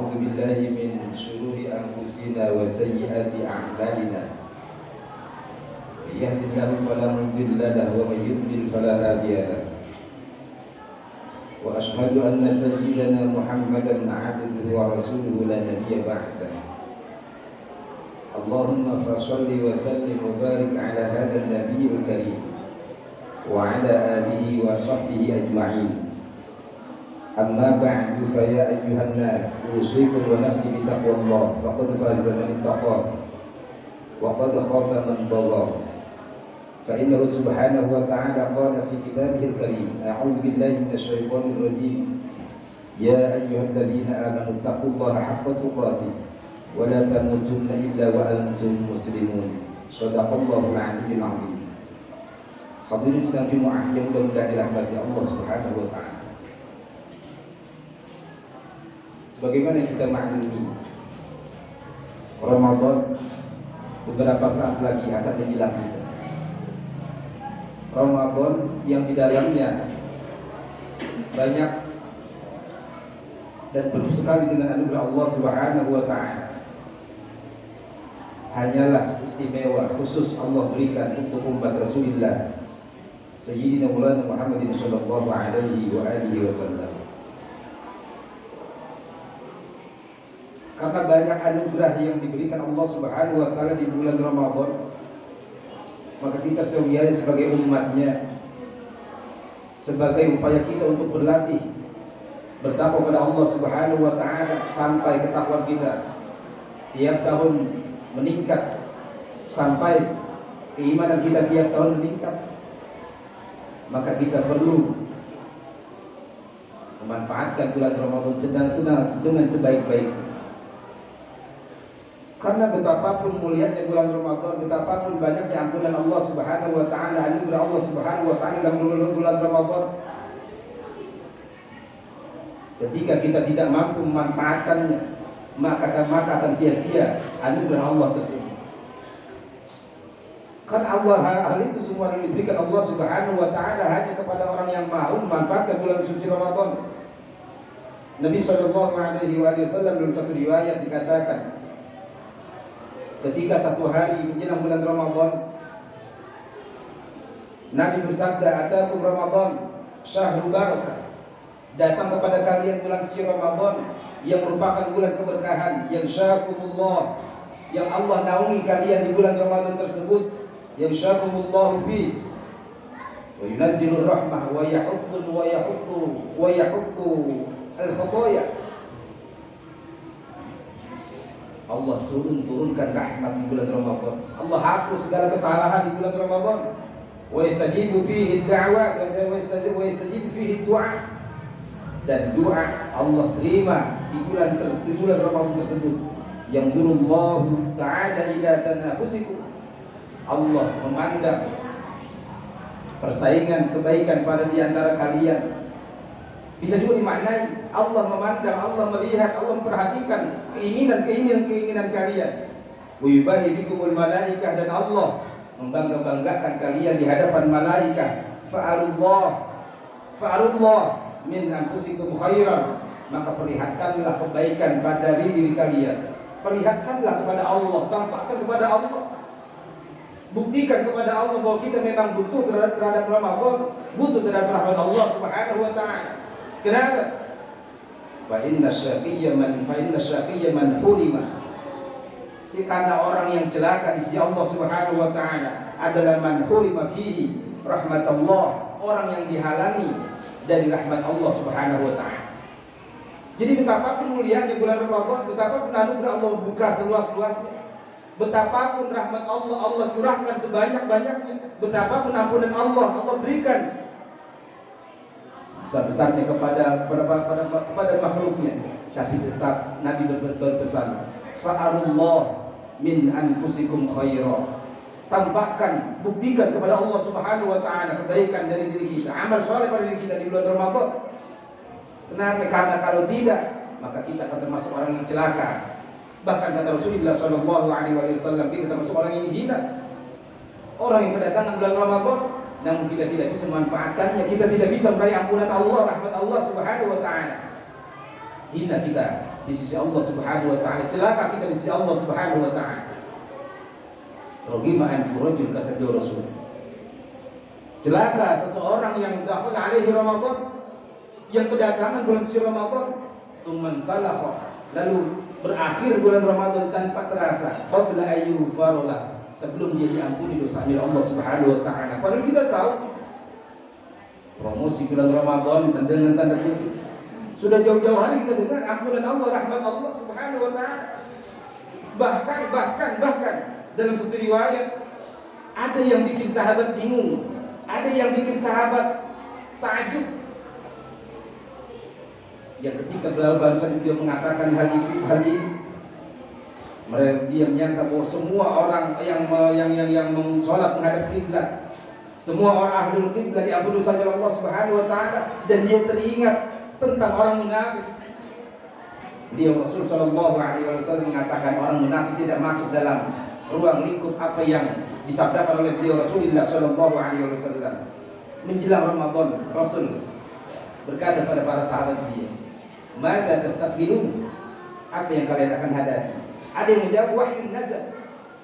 ونعوذ بالله من شرور أنفسنا وسيئات أعمالنا من يهد الله فلا مضل له ومن يضلل فلا هادي له وأشهد أن سيدنا محمدا عبده ورسوله لا نبي بعده اللهم فصل وسلم وبارك على هذا النبي الكريم وعلى آله وصحبه أجمعين. أما بعد فيا أيها الناس أوصيكم ونفسي بتقوى الله فقد فاز من اتقى وقد خاب من ضل فإنه سبحانه وتعالى قال في كتابه الكريم أعوذ بالله من الشيطان الرجيم يا أيها الذين آمنوا اتقوا الله حق تقاته ولا تموتن إلا وأنتم مسلمون صدق الله العلي العظيم. Hadirin sedang Jumat yang mudah-mudahan dirahmati Allah Subhanahu wa taala. Sebagaimana kita maklumi, Ramadan beberapa saat lagi akan menjelang kita. Ramadan yang di dalamnya banyak dan penuh sekali dengan anugerah Allah Subhanahu wa taala. Hanyalah istimewa khusus Allah berikan untuk umat Rasulullah Sayyidina Maulana Muhammadin sallallahu alaihi wa alihi wasallam. Karena banyak anugerah yang diberikan Allah Subhanahu wa taala di bulan Ramadan, maka kita sekalian sebagai umatnya, sebagai upaya kita untuk berlatih bertakwa kepada Allah Subhanahu wa taala sampai ketakwaan kita tiap tahun meningkat, sampai keimanan kita tiap tahun meningkat, maka kita perlu memanfaatkan bulan Ramadan sedang-sedang dengan sebaik-baiknya. Karena betapapun mulianya bulan Ramadan, betapapun banyaknya ampunan Allah Subhanahu wa taala, anugerah Allah Subhanahu wa taala dalam bulan Ramadan, ketika kita tidak mampu memanfaatkannya, maka akan sia-sia anugerah Allah tersebut. Kan hal itu semua yang diberikan Allah Subhanahu wa taala hanya kepada orang yang mau memanfaatkan bulan suci Ramadan. Nabi sallallahu alaihi wasallam dalam satu riwayat dikatakan, ketika satu hari menjelang bulan Ramadan, Nabi bersabda, "Atakum Ramadan syahrul barakah." Datang kepada kalian bulan suci Ramadan yang merupakan bulan keberkahan, yang syakumullah, yang Allah naungi kalian di bulan Ramadan tersebut, yang syakumullah fi wa yunazzilur rahmah wa yahuttu al-khataya. Allah turunkan rahmat di bulan Ramadan. Allah hapus segala kesalahan di bulan Ramadan. Wa yastajibu fihi ad-da'wa wa yastajibu fihi ad-du'a. Dan doa Allah terima di bulan Ramadan tersebut. Yanzurullahu ta'ala ila tanafusikum. Allah memandang persaingan kebaikan pada di antara kalian. Bisa juga dimaknai Allah memandang, Allah melihat, Allah memperhatikan keinginan kalian. Wa yubahi bikumul malaikah, dan Allah membangga-banggakan kalian di hadapan malaikat. Fa'arullah min anfusikum khairan, maka perlihatkanlah kebaikan pada diri kalian. Perlihatkanlah kepada Allah, tampakkan kepada Allah, buktikan kepada Allah bahwa kita memang butuh terhadap Ramadan, butuh terhadap rahmat Allah Subhanahu wa taala. Kenapa? Fa inna syaqiyya man hurima. Karena orang yang celaka di sisi Allah Subhanahu wa taala adalah man hurima fihi rahmatullah, orang yang dihalangi dari rahmat Allah Subhanahu wa taala. Jadi betapapun mulianya bulan Ramadan, betapapun anugerah Allah buka seluas-luasnya, betapapun rahmat Allah curahkan sebanyak-banyaknya, betapapun ampunan Allah berikan sebesar-besarnya kepada makhluknya, tapi tetap Nabi berpesan, fa'arullah min anfusikum khaira. Tampakkan, buktikan kepada Allah Subhanahu wa taala kebaikan dari diri kita, amal saleh pada diri kita di bulan Ramadan. Kenapa? Karena kalau tidak, maka kita akan termasuk orang yang celaka. Bahkan kata Rasulullah sallallahu alaihi wasallam, kita termasuk orang yang hina. Orang yang kedatangan bulan Ramadan namun kita tidak bisa memanfaatkannya, kita tidak bisa meraih ampunan Allah, rahmat Allah Subhanahu wa taala. hina kita di sisi Allah Subhanahu wa taala, celaka kita di sisi Allah Subhanahu wa taala. Rogima an rajul, kata dia Rasul, celaka seseorang yang dakhul alaihi Ramadan, yang kedatangan bulan suci Ramadan, tsumman salakha, lalu berakhir bulan Ramadan tanpa terasa, qabla ayyuhu farolah, sebelum dia diampuni dosanya Allah Subhanahu wa taala. Padahal kita tahu promosi bulan Ramadan dengan tanda kutip sudah jauh-jauh hari kita dengar ampunan Allah, rahmat Allah Subhanahu wa taala. Bahkan dalam satu riwayat ada yang bikin sahabat bingung, ada yang bikin sahabat takjub. Yang ketika barusan dia mengatakan hal ini, dia menyangka bahwa semua orang yang sholat menghadap kiblat, semua orang ahlul kiblat diampuni saja Allah Subhanahu wa taala, dan dia teringat tentang orang munafik. Beliau Rasul sallallahu alaihi wasallam mengatakan orang munafik tidak masuk dalam ruang lingkup apa yang disabdakan oleh beliau Rasulullah sallallahu alaihi wasallam. Menjelang Ramadan, Rasul berkata pada para sahabat dia, "Mada tastaqbilun?" Apa yang kalian akan hadapi? Ada yang menjawab, wahyu nazal,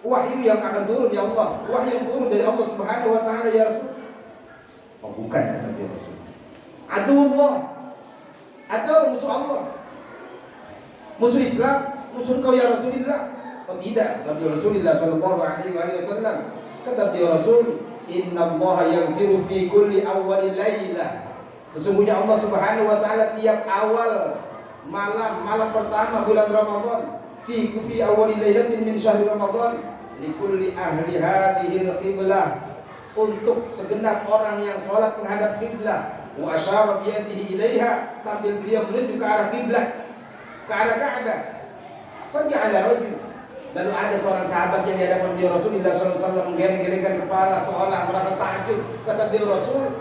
wahyu yang akan turun ya Allah, wahyu yang turun dari Allah Subhanahu wa taala ya Rasul. Oh bukan, kata dia Rasul, aduullah, atau musuh Allah, musuh Islam, musuh kau ya Rasulullah. Oh tidak, kata Rasulullah sallallahu alaihi wasallam, kata dia Rasul, innallaha yaghfiru fi kulli awwalil lailah. Sesungguhnya Allah Subhanahu wa taala tiap awal malam pertama bulan Ramadan, fi awwalil lailatin min syahri Ramadan, likulli ahli hadhihi al-qiblah, untuk segenap orang yang salat menghadap kiblat. Wa asyara bi yadihi ilaiha, sambil beliau menunjuk ke arah kiblat, ke arah Ka'bah. Faja'ala rajul, lalu ada seorang sahabat yang di hadapan beliau Rasulullah SAW menggeleng-gelengkan kepala seolah merasa takjub. Kata beliau Rasul,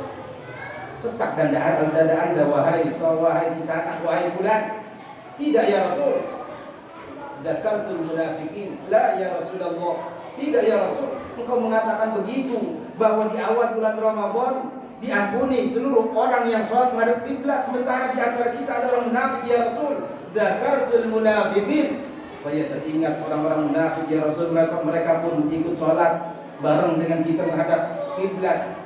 sesak dada Anda wahai kisanak, wahai fulan. Tidak ya Rasul. Dzakartul munafiqin. La ya Rasulullah. Tidak ya Rasul, engkau mengatakan begitu, bahwa di awal bulan Ramadan diampuni seluruh orang yang sholat menghadap kiblat, sementara di antara kita ada orang munafik ya Rasul. Dzakartul munafiqin. Saya teringat orang-orang munafik ya Rasul, mereka pun ikut sholat bareng dengan kita menghadap kiblat.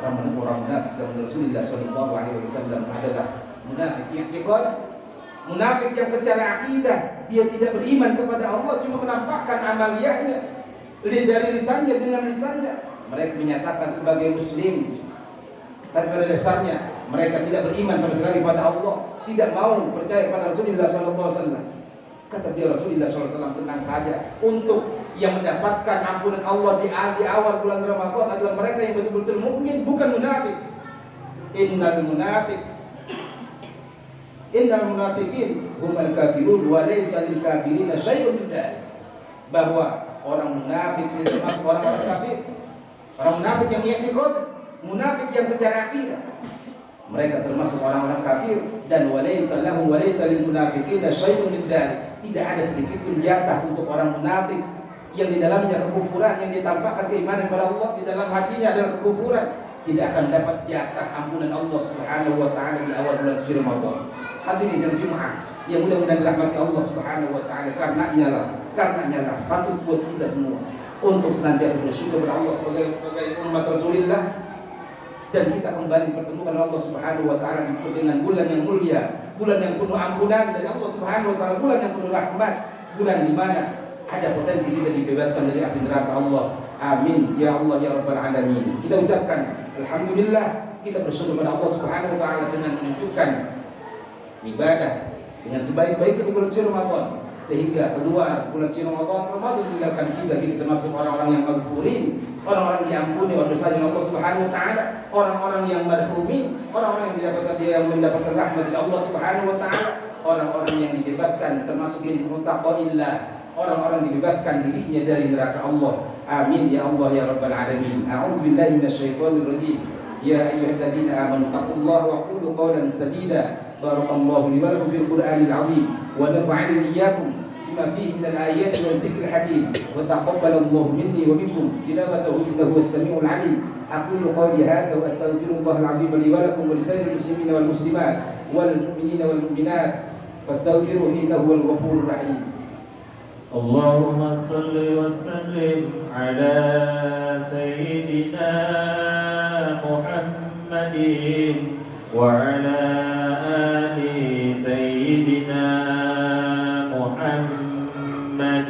Orang munafik sama Rasulullah sallallahu alaihi wasallam adalah munafik yang i'tiqad, munafik yang secara akidah dia tidak beriman kepada Allah, cuma menampakkan amaliyahnya dari lisannya dengan lisannya. Mereka menyatakan sebagai muslim, tapi pada dasarnya mereka tidak beriman sama sekali kepada Allah, tidak mau percaya kepada Rasulullah sallallahu alaihi wasallam. Kata dia Rasulullah SAW, tenang saja, untuk yang mendapatkan ampunan Allah di awal bulan Ramadan adalah mereka yang betul-betul mukmin, bukan munafik. Innal munafiqin humul kafirun wa laysa lil kafirina syai'un min dzalik. Bahwa orang munafik itu termasuk orang kafir. Orang munafik yang i'tiqad, munafik yang secara akidah, mereka termasuk orang-orang kafir. Dan walaysa lahum walaysa lil munafiqina syai'un min dzalik. Tidak ada sedikit pun jatah untuk orang munafik yang di dalamnya kekufuran, yang ditampakkan keimanan kepada Allah, di dalam hatinya adalah kekufuran. Tidak akan dapat jatah ampunan Allah Subhanahu wa taala di awal bulan suci Ramadan. Hadirin jam Jumat yang mudah-mudahan dirahmati Allah Subhanahu wa taala, karenanya lah patut buat kita semua untuk senantiasa bersyukur kepada Allah sebagai umat Rasulullah, dan kita kembali pertemukan Allah Subhanahu wa taala dengan bulan yang mulia, bulan yang penuh ampunan dari Allah Subhanahu wa taala, bulan yang penuh rahmat, bulan di mana ada potensi kita dibebaskan dari api neraka Allah. Amin ya Allah ya rabbal alamin. Kita ucapkan alhamdulillah, kita bersyukur kepada Allah Subhanahu wa taala dengan menunjukkan ibadah dengan sebaik-baiknya di bulan suci Ramadan, sehingga keluar bulan suci Ramadan meninggalkan kita termasuk orang-orang yang maghfurin, orang-orang yang diampuni dosanya Allah Subhanahu wa taala, orang-orang yang marhumin, orang-orang yang mendapatkan rahmat dari Allah Subhanahu wa taala, orang-orang yang dibebaskan termasuk min muttaqillah, orang-orang dibebaskan dirinya dari neraka Allah. Amin ya Allah ya rabbal alamin. A'udzu billahi minasyaitonir rajim. Ya ayyuhalladzina amanu taqullaha wa qulu qawlan sadida بارك الله لي ولكم في القرآن العظيم ونفعني إياكم بما فيه من الآيات والذكر الحكيم وتقبل الله مني ومنكم تلاوته إنه هو السميع العليم. أقول قولي هذا وأستغفر الله العظيم لي ولكم ولسائر المسلمين والمسلمات والمؤمنين والمؤمنات فاستغفروه إنه هو الغفور الرحيم. اللهم صل وسلم على سيدنا محمد وعلى آل سيدنا محمد.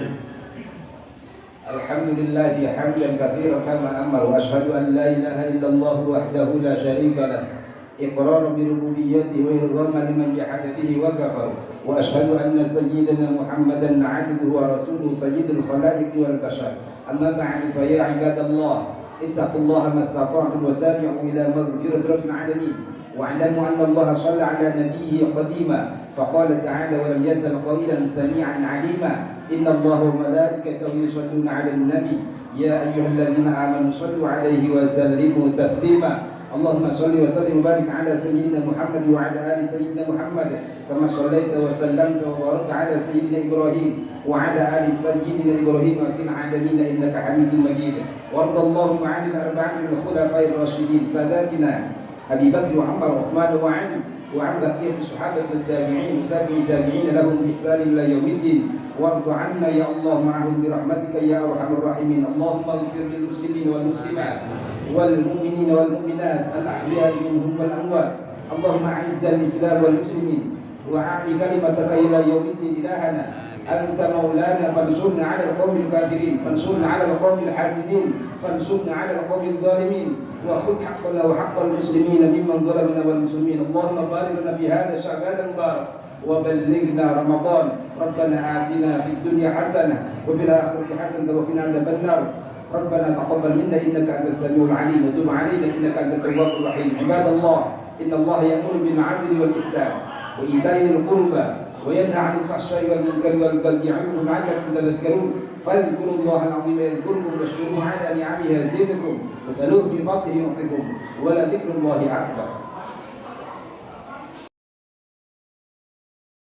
الحمد لله حمدا كثيرا كما أمر وأشهد أن لا إله إلا الله وحده لا شريك له إقرارا بربوبيته وإرغاما لمن جحد به وكفر وأشهد أن سيدنا محمدا عبده ورسوله سيد الخلائق والبشر. أما بعد فيا عباد الله اتقوا الله ما استطعتم وسارعوا إلى مغفرة رب العالمين واعلموا أن الله صلى على نبيه قديما فقال تعالى ولم يزل قائلا سميعا عليما إن الله وملائكته يصلون على النبي يا أيها الذين آمنوا صلوا عليه وسلموا تسليما. اللهم صل وسلم وبارك على سيدنا محمد وعلى آل سيدنا محمد كما صليت وسلمت وباركت على سيدنا إبراهيم وعلى آل سيدنا إبراهيم في العالمين إنك حميد مجيد. وارض اللهم عن الأربعة الخلفاء الراشدين ساداتنا أبي بكر وعمر وعثمان وعلي وعن بقية الصحابة والتابعين وتابع التابعين لهم بإحسان إلى يوم الدين. وارض عنا يا الله معهم برحمتك يا أرحم الراحمين. اللهم اغفر للمسلمين والمسلمات والمؤمنين والمؤمنات الأحياء منهم والأموات. اللهم أعز الإسلام والمسلمين وأعلي كلمتك إلى يوم الدين. إلهنا أنت مولانا فانصرنا على القوم الكافرين فانصرنا على القوم الحاسدين فانصرنا على القوم الظالمين وخذ حقنا وحق المسلمين ممن ظلمنا والمسلمين. اللهم بارك لنا في هذا شعبان المبارك وبلغنا رمضان. ربنا آتنا في الدنيا حسنة وفي الآخرة حسنة وقنا عذاب النار. ربنا تقبل منا إنك أنت السميع العليم وتب علينا إنك أنت التواب الرحيم. عباد الله إن الله يأمر بالعدل والإحسان وإيتاء ذي القربى وينهى عن الفحشاء والمنكر والبغي يعظكم لعلكم تذكرون. فاذكروا الله العظيم يذكركم واشكروه على نعمه يزدكم واسألوه من فضله يعطكم ولذكر الله أكبر.